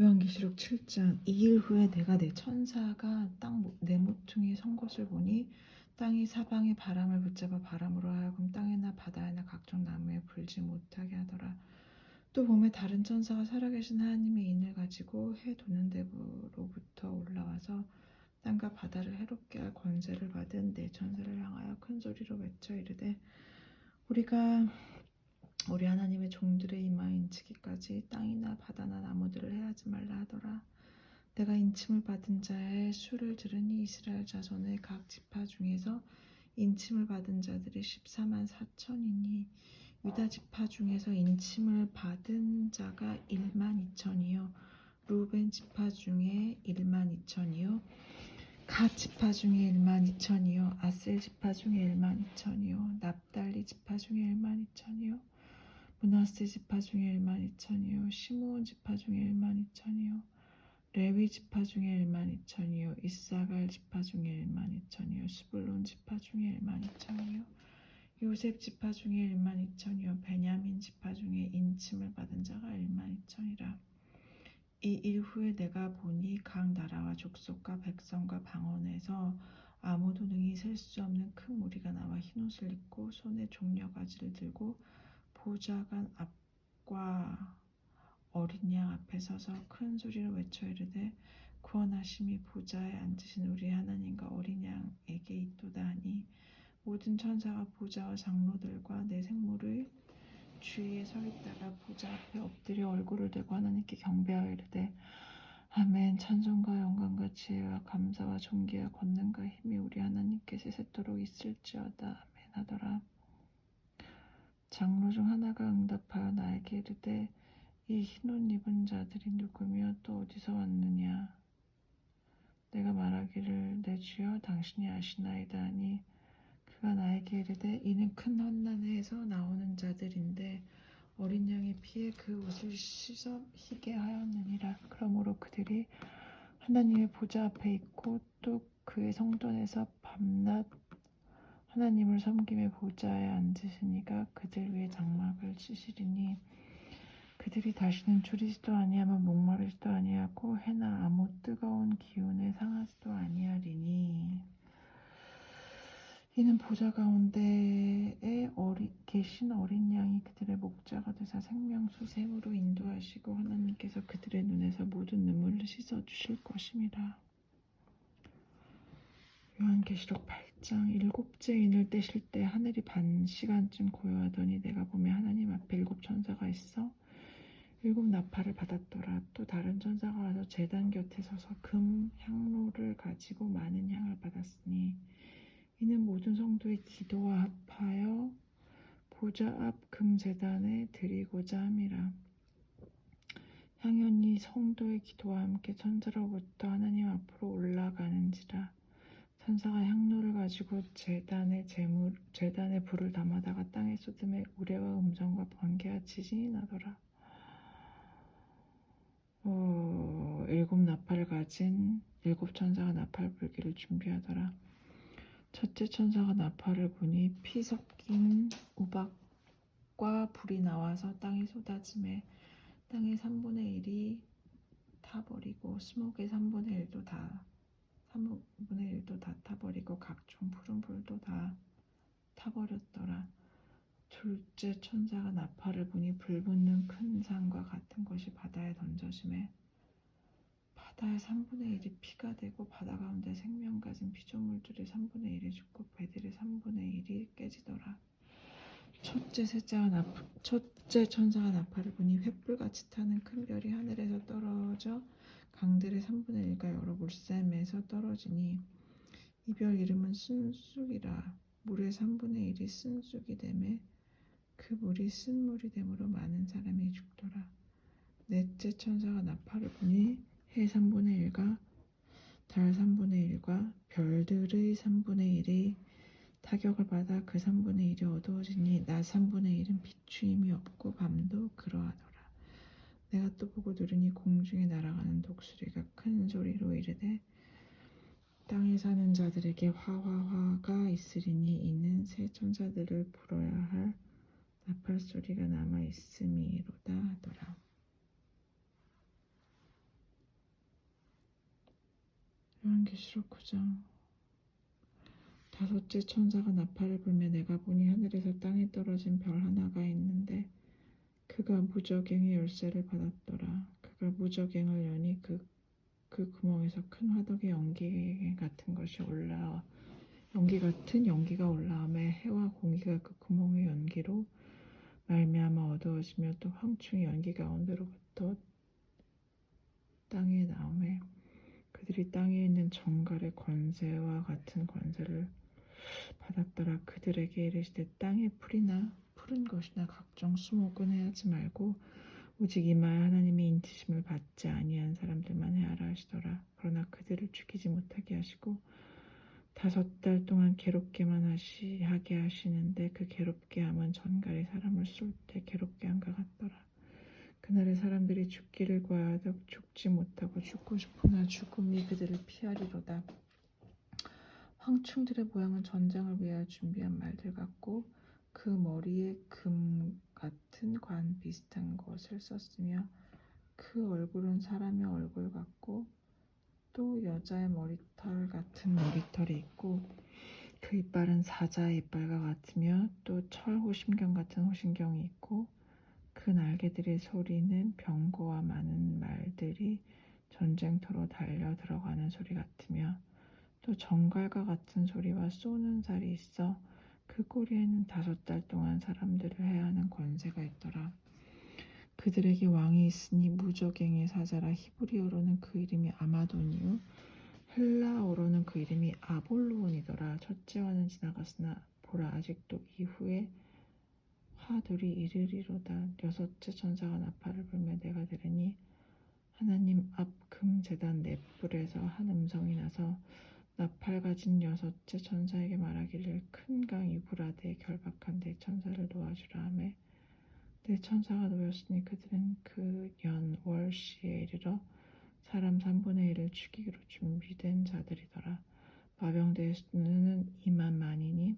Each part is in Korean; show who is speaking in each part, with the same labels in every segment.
Speaker 1: 요한계시록 7장 2일 후에 내가 내 천사가 내 모퉁이에 선 것을 보니 땅이 사방에 바람을 붙잡아 바람으로 하여금 땅에나 바다에나 각종 나무에 불지 못하게 하더라. 또 보매 다른 천사가 살아계신 하나님의 인을 가지고 해 도는 데로부터 올라와서 땅과 바다를 해롭게 할 권세를 받은 내 천사를 향하여 큰 소리로 외쳐 이르되 우리가 우리 하나님의 종들의 이마에 인치기까지 땅이나 바다나 나무들을 해하지 말라 하더라. 내가 인침을 받은 자의 수를 들으니 이스라엘 자손의 각 지파 중에서 인침을 받은 자들이 14만 4천이니 유다 지파 중에서 인침을 받은 자가 1만 2천이요 루벤 지파 중에 1만 2천이요 갓 지파 중에 1만 2천이요 아셀 지파 중에 1만 2천이요 납달리 지파 중에 1만 2천이요 므낫세 지파 중에 1만 2천이요 시므온 지파 중에 1만 2천이요 레위 지파 중에 1만 2천이요 이사갈 지파 중에 1만 2천이요 스불론 지파 중에 1만 2천이요 요셉 지파 중에 1만 2천이요 베냐민 지파 중에 인침을 받은 자가 1만 2천이라. 이 일 후에 내가 보니 각 나라와 족속과 백성과 방언에서 아무도 능히 셀 수 없는 큰 무리가 나와 흰옷을 입고 손에 종려가지를 들고 보좌관 앞과 어린 양 앞에 서서 큰 소리로 외쳐 이르되 구원하심이 보좌에 앉으신 우리 하나님과 어린 양에게 있도다 하니 모든 천사가 보좌와 장로들과 내 생물의 주위에 서 있다가 보좌 앞에 엎드려 얼굴을 대고 하나님께 경배하여 이르되 아멘. 찬송과 영광과 지혜와 감사와 존귀와 권능과 힘이 우리 하나님께 세세토록 있을지어다. 아멘 하더라. 장로 중 하나가 응답하여 나에게 이르되 이 흰옷 입은 자들이 누구며 또 어디서 왔느냐. 내가 말하기를 내 주여 당신이 아시나이다 하니 그가 나에게 이르되 이는 큰 환난에서 나오는 자들인데 어린 양의 피에 그 옷을 씻어 희게 하였느니라. 그러므로 그들이 하나님의 보좌 앞에 있고 또 그의 성전에서 밤낮 하나님을 섬김의 보좌에 앉으시니가 그들 위에 장막을 치시리니 그들이 다시는 줄이지도 아니하며 목마르지도 아니하고 해나 아무 뜨거운 기운에 상하지도 아니하리니 이는 보좌 가운데에 계신 어린 양이 그들의 목자가 되사 생명수 샘으로 인도하시고 하나님께서 그들의 눈에서 모든 눈물을 씻어 주실 것임이라. 요한계시록 8장 일곱째 인을 떼실 때 하늘이 반 시간쯤 고요하더니 내가 보며 하나님 앞에 7 천사가 있어 7 나팔을 받았더라. 또 다른 천사가 와서 제단 곁에 서서 금 향로를 가지고 많은 향을 받았으니 이는 모든 성도의 기도와 합하여 보좌 앞 금제단에 드리고자 함이라. 향연이 성도의 기도와 함께 천사로부터 하나님 앞으로 올라가는지라. 천사가 향로를 가지고 제단에 불을 담아다가 땅에 쏟음에 우레와 음성과 번개와 지진이 나더라. 7 나팔을 가진 7 천사가 나팔 불기를 준비하더라. 첫째 천사가 나팔을 부니 피 섞인 우박과 불이 나와서 땅에 쏟아지매 땅의 3분의 1이 타버리고 스목의 3분의 1도 다 타버리고 각종 푸른 불도 다 타버렸더라. 둘째 천사가 나팔을 부니 불 붙는 큰 산과 같은 것이 바다에 던져지매 바다의 3분의 1이 피가 되고 바다 가운데 생명 가진 피조물들의 3분의 1이 죽고 배들의 3분의 1이 깨지더라. 첫째 천사가 나팔을 부니 횃불같이 타는 큰 별이 하늘에서 떨어져 강들의 3분의 1과 여러 물샘에서 떨어지니 이 별 이름은 쓴쑥이라. 물의 3분의 1이 쓴쑥이 되매 그 물이 쓴물이 되므로 많은 사람이 죽더라. 넷째 천사가 나팔을 부니 해 3분의 1과 달 3분의 1과 별들의 3분의 1이 타격을 받아 그 3분의 1이 어두워지니 낮 3분의 1은 비추임이 없고 밤도 그러하더라. 내가 또 보고 들으니 공중에 날아가는 독수리가 큰 소리로 이르되 땅에 사는 자들에게 화화화가 있으리니 이는 새 천사들을 불어야 할 나팔 소리가 남아 있음이로다 하더라. 요한계시록 9장. 다섯째 천사가 나팔을 불며 내가 보니 하늘에서 땅에 떨어진 별 하나가 있는데 그가 무저갱의 열쇠를 받았더라. 그가 무저갱을 여니 그 구멍에서 큰 화덕의 연기 같은 것이 올라와 연기가 올라오매 해와 공기가 그 구멍의 연기로 말미암아 어두워지며 또 황충의 연기 가운데로부터 땅에 나오매 그들이 땅에 있는 정갈의 권세와 같은 권세를 받았더라. 그들에게 이르시되 땅에 풀이나 푸른 것이나 각종 수목은 해하지 말고 오직 이마에 하나님의 인치심을 받지 아니한 사람들만 해하라 하시더라. 그러나 그들을 죽이지 못하게 하시고 5달 동안 괴롭게만 하게 하시는데 그 괴롭게 함은 전갈이 사람을 쏠 때 괴롭게 함과 같더라. 그날에 사람들이 죽기를 구하여도 죽지 못하고 죽고 싶으나 죽음이 그들을 피하리로다. 황충들의 모양은 전장을 위하여 준비한 말들 같고 그 머리에 금 같은 관 비슷한 것을 썼으며 그 얼굴은 사람의 얼굴 같고 또 여자의 머리털 같은 머리털이 있고 그 이빨은 사자의 이빨과 같으며 또 철 호심경 같은 호심경이 있고 그 날개들의 소리는 병거와 많은 말들이 전쟁터로 달려 들어가는 소리 같으며 또 정갈과 같은 소리와 쏘는 살이 있어 그 꼬리에는 5달 동안 사람들을 해야 하는 권세가 있더라. 그들에게 왕이 있으니 무저갱의 사자라. 히브리어로는 그 이름이 아마돈이요 헬라어로는 그 이름이 아볼로온이더라. 첫째와는 지나갔으나 보라 아직도 이후에 화들이 이르리로다. 6째 천사가 나팔을 불며 내가 들으니 하나님 앞 금제단 넷불에서 한 음성이 나서 나팔 가진 6째 천사에게 말하기를 큰 강 유브라데에 결박한 네 천사를 놓아주라 하매 네 천사가 놓였으니 그들은 그 연 월시에 이르러 사람 3분의 1을 죽이기로 준비된 자들이더라. 마병대의 수는 2만만이니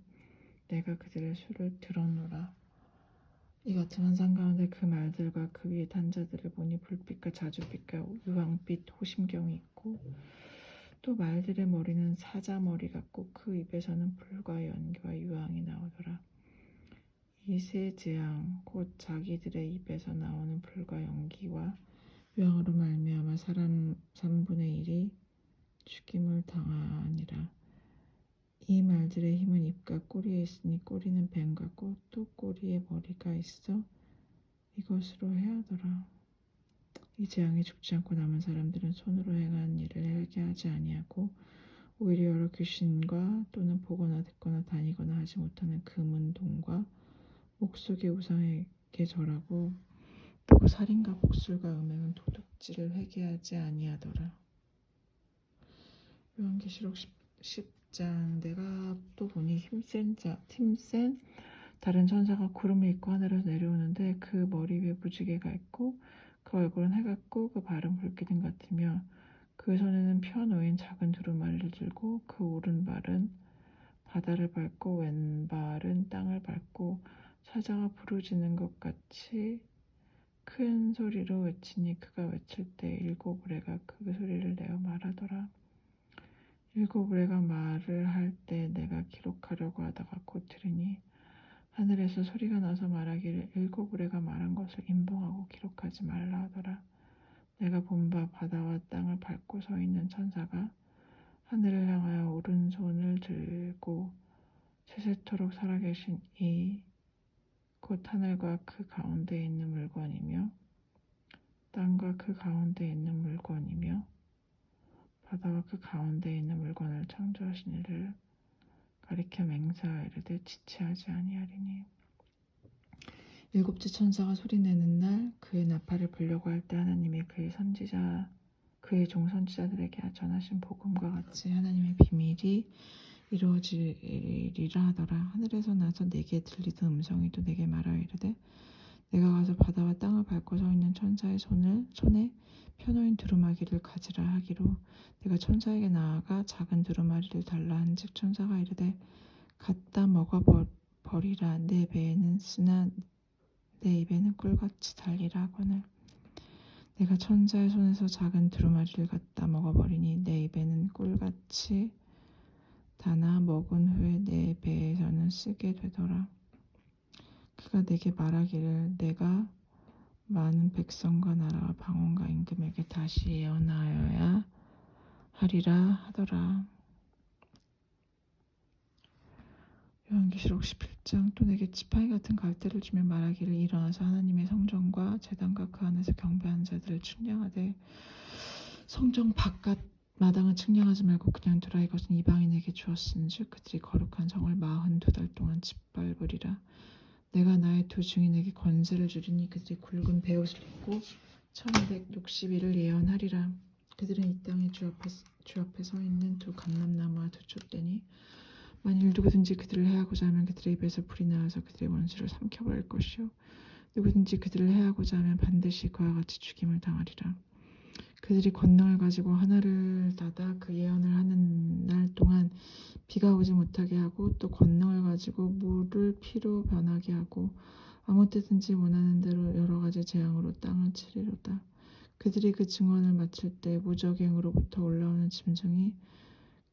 Speaker 1: 내가 그들의 수를 들었노라. 이 같은 환상 가운데 그 말들과 그 위에 탄 자들을 보니 불빛과 자주빛과 유황빛 호심경이 있고 또 말들의 머리는 사자 머리 같고 그 입에서는 불과 연기와 유황이 나오더라. 이 세 재앙 곧 자기들의 입에서 나오는 불과 연기와 유황으로 말미암아 사람 3분의 1이 죽임을 당하니라. 이 말들의 힘은 입과 꼬리에 있으니 꼬리는 뱀 같고 또 꼬리에 머리가 있어 이것으로 해하더라. 이 재앙에 죽지 않고 남은 사람들은 손으로 행한 일을 회개하지 아니하고 오히려 여러 귀신과 또는 보거나 듣거나 다니거나 하지 못하는 금은 동과 목속의 우상에게 절하고 또 살인과 복술과 음행은 도둑질을 회개하지 아니하더라. 요한계시록 10장. 내가 또 보니 힘센 다른 천사가 구름을 입고 하늘에서 내려오는데 그 머리 위에 무지개가 있고 그 얼굴은 해 같고 그 발은 불기둥 같으며 그 손에는 펴놓인 작은 두루마리를 들고 그 오른발은 바다를 밟고 왼발은 땅을 밟고 사자가 부르짖는 것 같이 큰 소리로 외치니 그가 외칠 때 7우레가 그 소리를 내어 말하더라. 7우레가 말을 할 때 내가 기록하려고 하다가 곧 들으니 하늘에서 소리가 나서 말하기를 7우레가 말한 것을 인봉하고 기록하지 말라 하더라. 내가 본 바 바다와 땅을 밟고 서 있는 천사가 하늘을 향하여 오른손을 들고 세세토록 살아계신 이 곧 하늘과 그 가운데에 있는 물건이며 땅과 그 가운데에 있는 물건이며 바다와 그 가운데에 있는 물건을 창조하신 이를 가리켜 맹세하여 이르되 지체하지 아니하리니. 7째 천사가 소리내는 날 그의 나팔을 불려고 할 때 하나님이 그의 종 선지자들에게 전하신 복음과 같이 하나님의 비밀이 이루어지리라 하더라. 하늘에서 나서 내게 들리던 음성이 또 내게 말하여 이르되 내가 가서 바다와 땅을 밟고 서 있는 천사의 손에 펴놓인 두루마기를 가지라 하기로 내가 천사에게 나아가 작은 두루마리를 달라 한즉 천사가 이르되 갖다 먹어버리라. 내 배에는 쓰나 내 입에는 꿀같이 달리라 하거늘 내가 천사의 손에서 작은 두루마리를 갖다 먹어버리니 내 입에는 꿀같이 다나 먹은 후에 내 배에서는 쓰게 되더라. 그가 내게 말하기를 내가 많은 백성과 나라와 방언과 임금에게 다시 예언하여야 하리라 하더라. 요한계시록 11장. 또 내게 지팡이 같은 갈대를 주며 말하기를 일어나서 하나님의 성전과 제단과 그 안에서 경배하는 자들을 측량하되 성전 바깥 마당은 측량하지 말고 그냥 두라. 이것은 이방인에게 주었은즉 그들이 거룩한 성을 42달 동안 짓밟으리라. 내가 나의 두 증인에게 권세를 주리니 그들이 굵은 베옷을 입고 1260일을 예언하리라. 그들은 이 땅에 주 앞에 서 있는 두 감람나무와 두 촛대니 만일 누구든지 그들을 해하고자 하면 그들의 입에서 불이 나와서 그들의 원수를 삼켜버릴 것이요 누구든지 그들을 해하고자 하면 반드시 그와 같이 죽임을 당하리라. 그들이 권능을 가지고 하늘을 닫아 그 예언을 하는 날 동안 비가 오지 못하게 하고 또 권능을 가지고 물을 피로 변하게 하고 아무 때든지 원하는 대로 여러 가지 재앙으로 땅을 치리로다. 그들이 그 증언을 마칠 때 무적행으로부터 올라오는 짐승이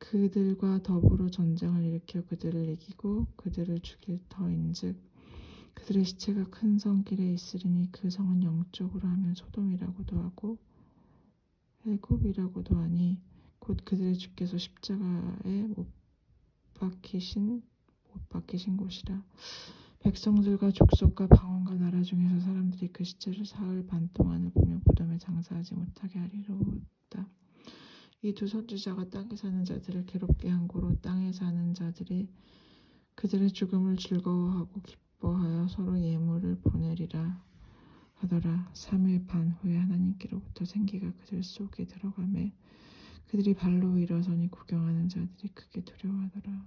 Speaker 1: 그들과 더불어 전쟁을 일으켜 그들을 이기고 그들을 죽일 터인즉 그들의 시체가 큰 성길에 있으리니 그 성은 영적으로 하면 소돔이라고도 하고 애굽이라고도 하니 곧 그들의 주께서 십자가에 못 박히신 곳이라. 백성들과 족속과 방언과 나라 중에서 사람들이 그 시체를 사흘 반 동안을 보며 무덤에 장사하지 못하게 하리로다. 이 두 선지자가 땅에 사는 자들을 괴롭게 한 고로 땅에 사는 자들이 그들의 죽음을 즐거워하고 기뻐하여 서로 예물을 보내리라 하더라. 3일 반 후에 하나님께로부터 생기가 그들 속에 들어가매 그들이 발로 일어서니 구경하는 자들이 크게 두려워하더라.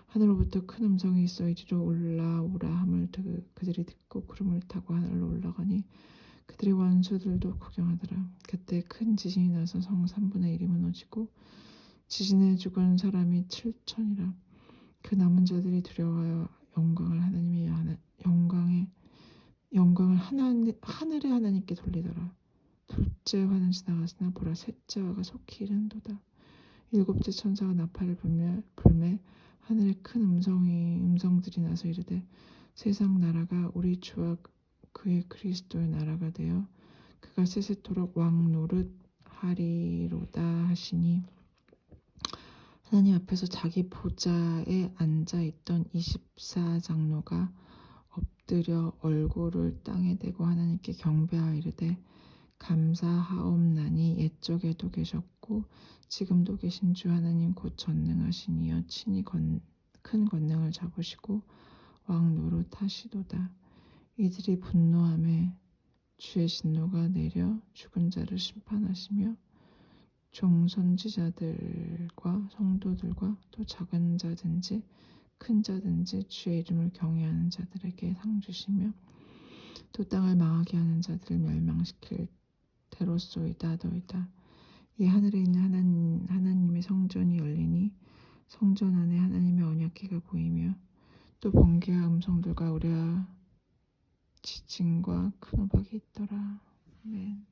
Speaker 1: 하늘로부터 큰 음성이 있어 이리로 올라오라 함을 그들이 듣고 구름을 타고 하늘로 올라가니 그들의 원수들도 구경하더라. 그때 큰 지진이 나서 성 3분의 1이 무너지고 지진에 죽은 사람이 7천이라. 그 남은 자들이 두려워하여 영광을 하늘의 하나님께 돌리더라. 둘째 화는 지나갔으나 보라 셋째 화가 속히 이른도다. 일곱째 천사가 나팔을 불매 하늘에 큰 음성들이 나서 이르되 세상 나라가 우리 주와 그의 그리스도의 나라가 되어 그가 세세토록 왕 노릇 하리로다 하시니 하나님 앞에서 자기 보좌에 앉아있던 24장로가 엎드려 얼굴을 땅에 대고 하나님께 경배하여 이르되 감사하옵나니 옛적에도 계셨고 지금도 계신 주 하나님 곧 전능하신 이여 친히 큰 권능을 잡으시고 왕 노릇하시도다. 이들이 분노하매 주의 진노가 내려 죽은 자를 심판하시며 종선지자들과 성도들과 또 작은 자든지 큰 자든지 주의 이름을 경외하는 자들에게 상 주시며 또 땅을 망하게 하는 자들을 멸망시킬 대로소이다더이다. 이 하늘에 있는 하나님의 성전이 열리니 성전 안에 하나님의 언약궤가 보이며 또 번개와 음성들과 우레와 지진과 큰 우박이 있더라. 아멘.